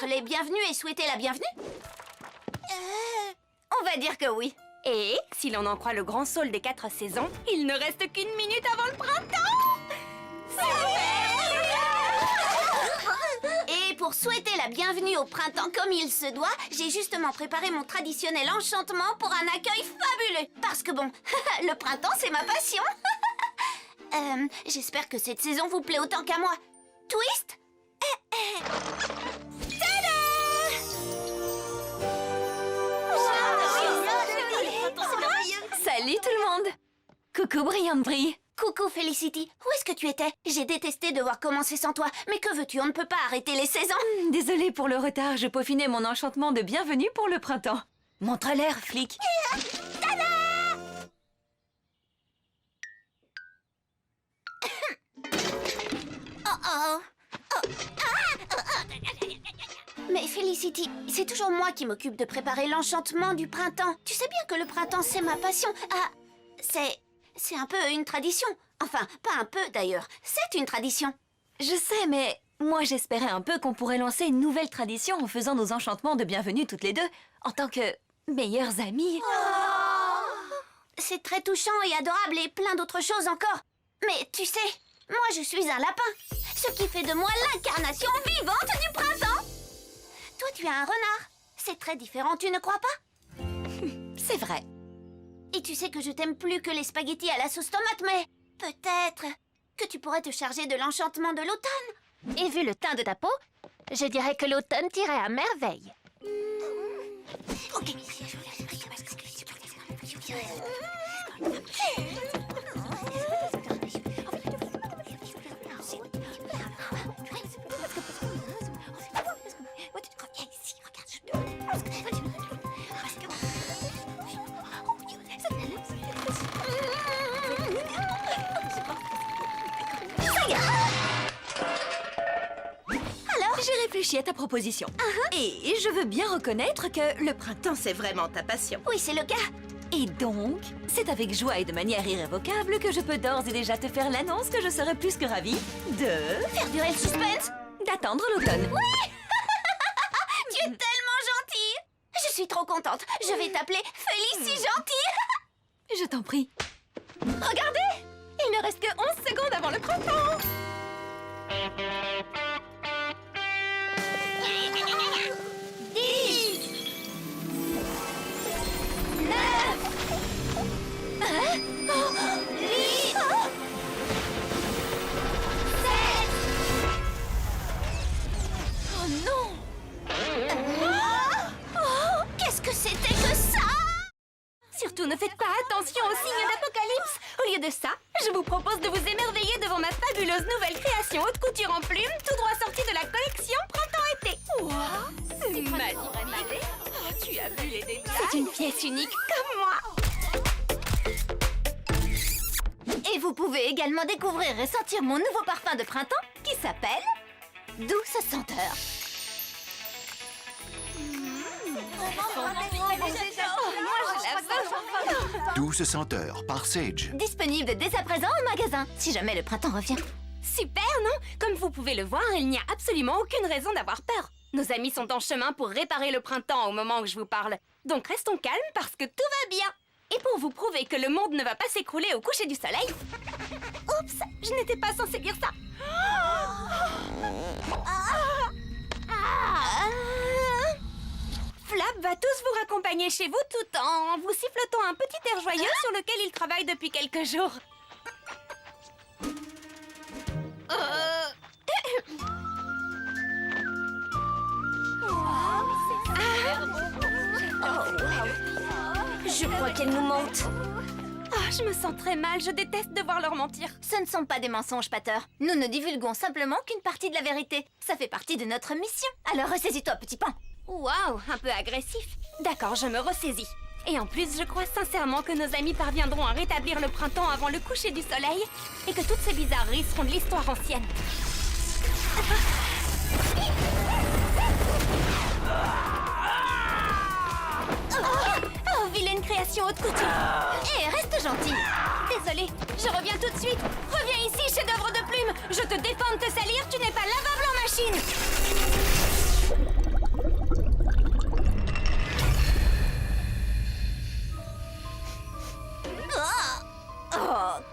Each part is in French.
les bienvenus et souhaiter la bienvenue? On va dire que oui. Et, si l'on en croit le grand saule des 4 saisons, il ne reste qu'1 minute avant le printemps! Et pour souhaiter la bienvenue au printemps comme il se doit, j'ai justement préparé mon traditionnel enchantement pour un accueil fabuleux. Parce que bon, le printemps c'est ma passion. J'espère que cette saison vous plaît autant qu'à moi. Twist? Tada! Salut tout le monde! Coucou Brillante Brie! Coucou Felicity, où est-ce que tu étais? J'ai détesté devoir commencer sans toi, mais que veux-tu, on ne peut pas arrêter les saisons. Désolée pour le retard, je peaufinais mon enchantement de bienvenue pour le printemps. Montre l'air, flic! Mais Felicity, c'est toujours moi qui m'occupe de préparer l'enchantement du printemps. Tu sais bien que le printemps, c'est ma passion. Ah, c'est un peu une tradition. Enfin, pas un peu d'ailleurs, c'est une tradition. Je sais, mais moi j'espérais un peu qu'on pourrait lancer une nouvelle tradition en faisant nos enchantements de bienvenue toutes les deux, en tant que meilleures amies. C'est très touchant et adorable et plein d'autres choses encore. Mais tu sais, moi je suis un lapin, ce qui fait de moi l'incarnation vivante du printemps. Toi tu es un renard. C'est très différent, tu ne crois pas? C'est vrai. Et tu sais que je t'aime plus que les spaghettis à la sauce tomate, mais peut-être que tu pourrais te charger de l'enchantement de l'automne. Et vu le teint de ta peau, je dirais que l'automne t'irait à merveille. Ok. J'ai réfléchi à ta proposition. Et je veux bien reconnaître que le printemps, c'est vraiment ta passion. Oui, c'est le cas. Et donc, c'est avec joie et de manière irrévocable que je peux d'ores et déjà te faire l'annonce que je serais plus que ravie de... Faire durer le suspense. d'attendre l'automne. Oui. Tu es tellement gentille. Je suis trop contente. Je vais t'appeler Félicie Gentille. Je t'en prie. Regardez! Il ne reste que 11 secondes avant le printemps! 10, 9, 8, 7. Oh non! Oh, qu'est-ce que c'était que ça? Surtout ne faites pas attention aux signes d'apocalypse! Au lieu de ça, je vous propose de vous émerveiller devant ma fabuleuse nouvelle création haute couture en plumes, tout droit sortie de la collection Printemps-été! Wow! C'est magnifique! Oh, tu as vu les détails? C'est une pièce unique comme moi! Et vous pouvez également découvrir et sentir mon nouveau parfum de printemps qui s'appelle Douce Senteur. Douce senteur par Sage. Disponible dès à présent au magasin, si jamais le printemps revient. Super, non? Comme vous pouvez le voir, il n'y a absolument aucune raison d'avoir peur. Nos amis sont en chemin pour réparer le printemps au moment où je vous parle. Donc restons calmes parce que tout va bien. Et pour vous prouver que le monde ne va pas s'écrouler au coucher du soleil... Oups, je n'étais pas censée dire ça. Flap va tous vous raccompagner chez vous tout en vous sifflotant un petit air joyeux sur lequel il travaille depuis quelques jours. Je crois qu'elle nous mente. Ah, je me sens très mal, je déteste devoir leur mentir. Ce ne sont pas des mensonges, Pater. Nous ne divulguons simplement qu'une partie de la vérité. Ça fait partie de notre mission. Alors ressaisis-toi, petit pain. Waouh, un peu agressif. D'accord, je me ressaisis. Et en plus, je crois sincèrement que nos amis parviendront à rétablir le printemps avant le coucher du soleil et que toutes ces bizarreries seront de l'histoire ancienne. Oh, vilaine création haute couture. Hé, reste gentil. Désolée, je reviens tout de suite. Reviens ici, chef-d'œuvre de plumes. Je te défends de te salir, tu n'es pas lavable en machine.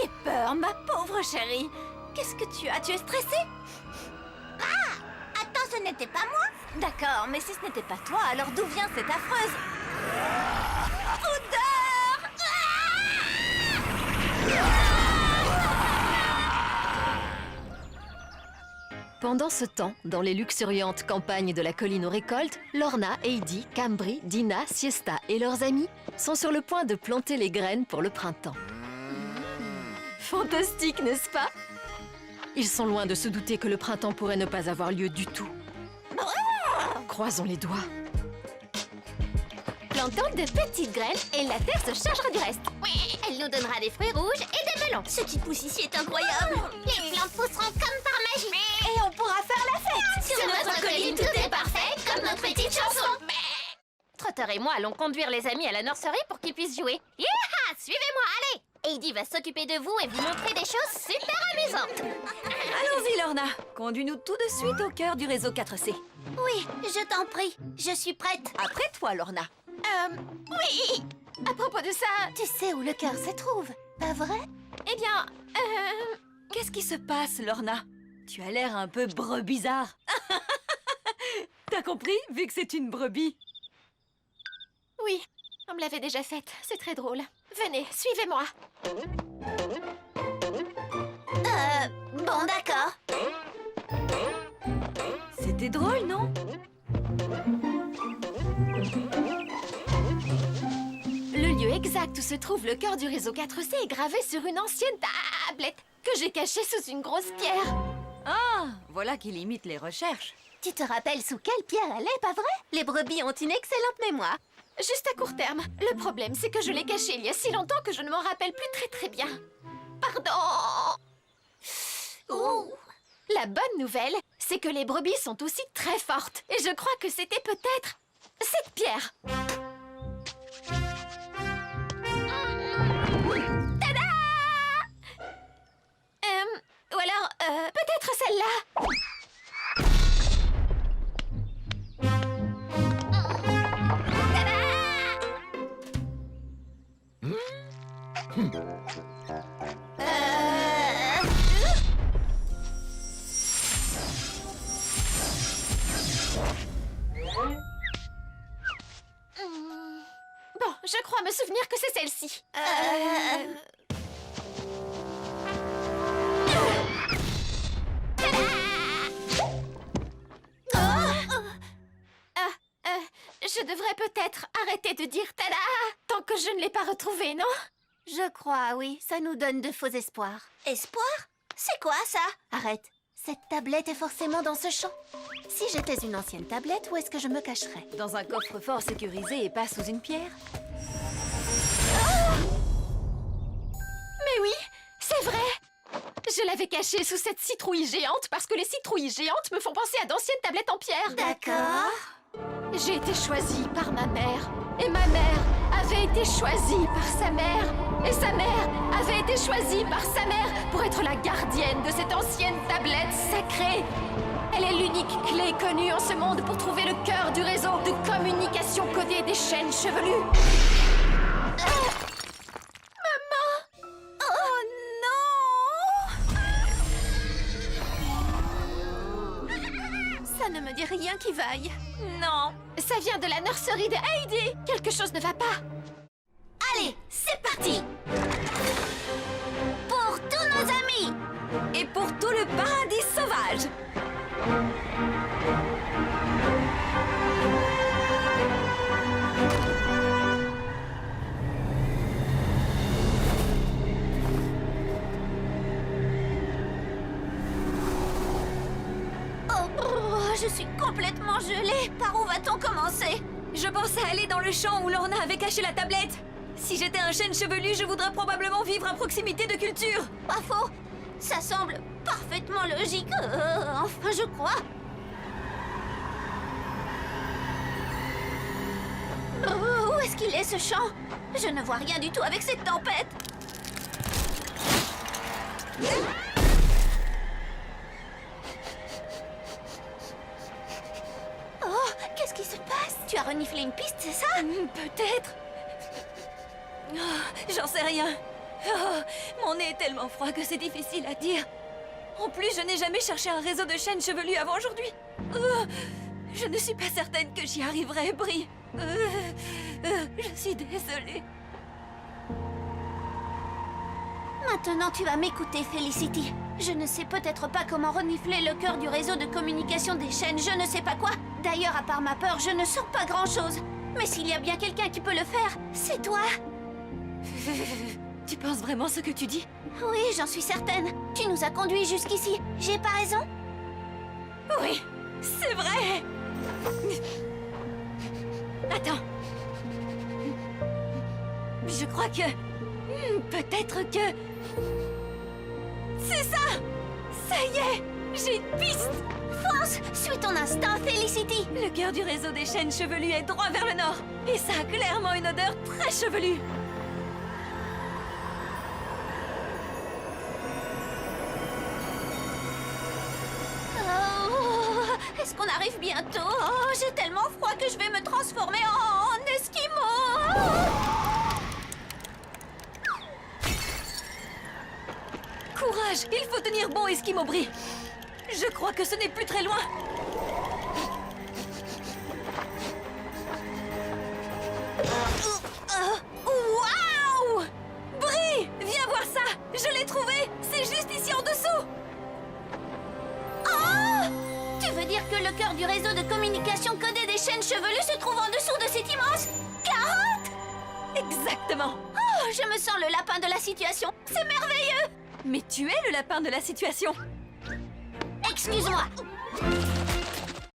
Qu'aie peur, ma pauvre chérie. Qu'est-ce que tu as? Tu es stressée? Attends, ce n'était pas moi. D'accord, mais si ce n'était pas toi, alors d'où vient cette affreuse odeur? Pendant ce temps, dans les luxuriantes campagnes de la colline aux récoltes, Lorna, Heidi, Cambry, Dina, Siesta et leurs amis sont sur le point de planter les graines pour le printemps. Fantastique, n'est-ce pas? Ils sont loin de se douter que le printemps pourrait ne pas avoir lieu du tout. Croisons les doigts. Plantons de petites graines et la terre se chargera du reste. Oui, elle nous donnera des fruits rouges et des melons. Ce qui pousse ici est incroyable. Les plantes pousseront comme par magie. Et on pourra faire la fête. Sur notre colline, tout est parfait, comme notre petite chanson. Trotter et moi allons conduire les amis à la nurserie pour qu'ils puissent jouer. Yaha! Suivez-moi, allez! Heidi va s'occuper de vous et vous montrer des choses super amusantes. Allons-y, Lorna. Conduis-nous tout de suite au cœur du réseau 4C. Oui, je t'en prie. Je suis prête. Après toi, Lorna. Oui. À propos de ça, Tu sais où le cœur se trouve, pas vrai? eh bien, Qu'est-ce qui se passe, Lorna? Tu as l'air un peu brebizarre. T'as compris, vu que c'est une brebis? oui, on me l'avait déjà faite. C'est très drôle. Venez, suivez-moi. Bon, d'accord. C'était drôle, non? Le lieu exact où se trouve le cœur du réseau 4C est gravé sur une ancienne tablette que j'ai cachée sous une grosse pierre. Ah, voilà qui limite les recherches. Tu te rappelles sous quelle pierre elle est, pas vrai? Les brebis ont une excellente mémoire. Juste à court terme. Le problème, c'est que je l'ai cachée il y a si longtemps que je ne m'en rappelle plus très bien. Pardon. Ouh. La bonne nouvelle, c'est que les brebis sont aussi très fortes. Et je crois que c'était peut-être cette pierre. Tada! Ou alors, peut-être celle-là. Bon, je crois me souvenir que c'est celle-ci. Je devrais peut-être arrêter de dire tada tant que je ne l'ai pas retrouvée, non? Je crois, oui. Ça nous donne de faux espoirs. Espoir? C'est quoi, ça? Arrête. Cette tablette est forcément dans ce champ. Si j'étais une ancienne tablette, où est-ce que je me cacherais? Dans un coffre-fort sécurisé et pas sous une pierre? Mais oui, c'est vrai. Je l'avais cachée sous cette citrouille géante parce que les citrouilles géantes me font penser à d'anciennes tablettes en pierre. D'accord. J'ai été choisie par ma mère. Et ma mère avait été choisie par sa mère. Et sa mère avait été choisie par sa mère pour être la gardienne de cette ancienne tablette sacrée. Elle est l'unique clé connue en ce monde pour trouver le cœur du réseau de communication codée des chaînes chevelues. Oh non! Ça ne me dit rien qui vaille. Non. Ça vient de la nurserie de Heidi. Quelque chose ne va pas. Allez, c'est parti! Pour tous nos amis! Et pour tout le paradis sauvage. Oh, je suis complètement gelée. Par où va-t-on commencer? Je pensais aller dans le champ où Lorna avait caché la tablette. Si j'étais un chêne chevelu, je voudrais probablement vivre à proximité de culture. Pas faux. Ça semble parfaitement logique. Enfin, je crois. Oh, où est-ce qu'il est, ce champ? Je ne vois rien du tout avec cette tempête. Oh, qu'est-ce qui se passe? Tu as reniflé une piste, c'est ça? Peut-être. Oh, j'en sais rien. Oh, mon nez est tellement froid que c'est difficile à dire. En plus, je n'ai jamais cherché un réseau de chaînes chevelues avant aujourd'hui. Je ne suis pas certaine que j'y arriverai, Brie. Je suis désolée. Maintenant, tu vas m'écouter, Felicity. Je ne sais peut-être pas comment renifler le cœur du réseau de communication des chaînes, je ne sais pas quoi. D'ailleurs, à part ma peur, je ne sens pas grand-chose. Mais s'il y a bien quelqu'un qui peut le faire, c'est toi. Tu penses vraiment ce que tu dis? Oui, j'en suis certaine. Tu nous as conduits jusqu'ici. J'ai pas raison? Oui, c'est vrai. Attends. Je crois que... peut-être que... C'est ça! Ça y est! J'ai une piste! Fonce! Suis ton instinct, Felicity! Le cœur du réseau des chaînes chevelues est droit vers le nord. Et ça a clairement une odeur très chevelue. Oh, est-ce qu'on arrive bientôt? Oh, j'ai tellement froid que je vais me transformer en esquimau! Courage! Il faut tenir bon, Esquimau Brie. Je crois que ce n'est plus très loin. Waouh! Brie, viens voir ça! Je l'ai trouvé! C'est juste ici en dessous! Oh! Tu veux dire que le cœur du réseau de communication codé des chaînes chevelues se trouve en dessous de cette immense carotte? Exactement! Oh, je me sens le lapin de la situation. C'est merveilleux! Mais tu es le lapin de la situation. Excuse-moi.